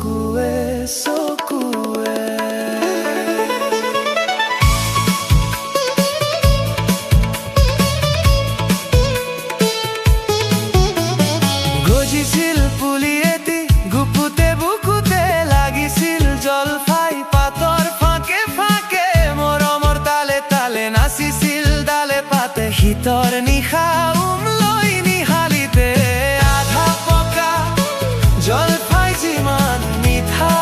চকুৱে চকুৱে। গজিছিল পুলি এটি গুপুতে বুকুতে, লাগিছিল জলফাই পাতৰ ফাঁকে ফাঁকে, মৰমৰ তালে তালে নাচিছিল ডালে পাতে, শীতৰ নিশা লৈ নিহালিতে। আধা পকা জলফাই যিমান মিঠা,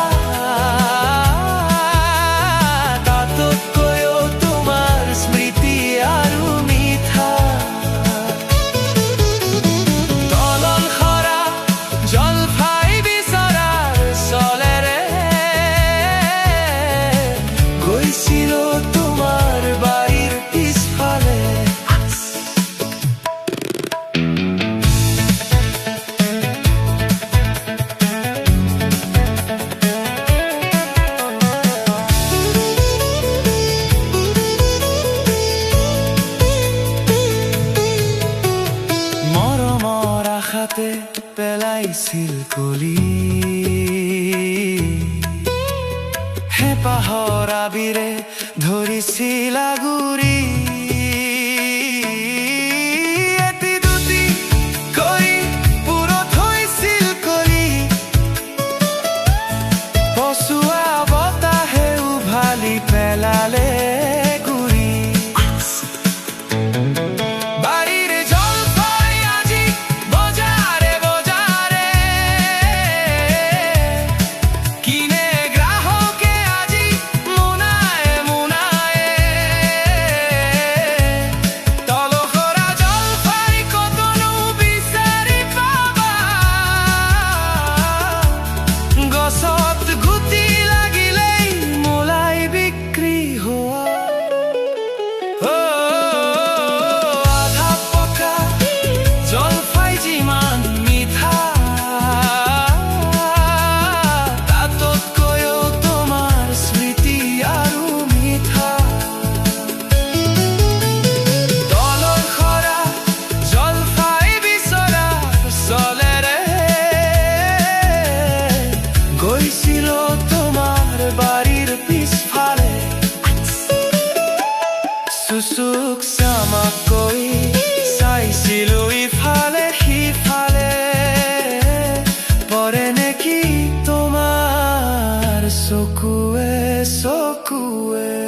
তাতকৈও তোমাৰ স্মৃতি আৰু মিঠা। তলল সৰা জলফাই বিচৰাৰ চলেৰে গৈছিলো তোমাৰ বাৰীৰ পিছফালে। মৰমৰ আশাতে পেলাইছিল কলি, হেঁপাহৰ আবিৰে ধৰিছিল আগুৰি। এটি দুটি কৰি পুৰত হৈছিল কলি, পচোৱা বতাহে উভালি পেলালে গুৰি। বাৰীৰ জলফাই আজি বজাৰে বজাৰে, কিনে গ্ৰাহকে আজি মোনায়ে মোনায়ে। তলসৰা জলফাই কতনো বিচাৰি পাবা, গছত গুটি লাগিলেই মোলাই বিক্ৰী হোৱা। আধা পকা জলফাই যিমান মিঠা, তাতকৈও তোমাৰ স্মৃতি আৰু মিঠা। তলৰ সৰা জলফাই বিচৰাৰ চলেৰে গৈছিলো তোমাৰ বাৰীৰ পিছফালে। চুচুক চামাকৈ চাইছিলো ইফালে সিফালে, পৰে নেকি তোমাৰ চকুৱে চকুৱে।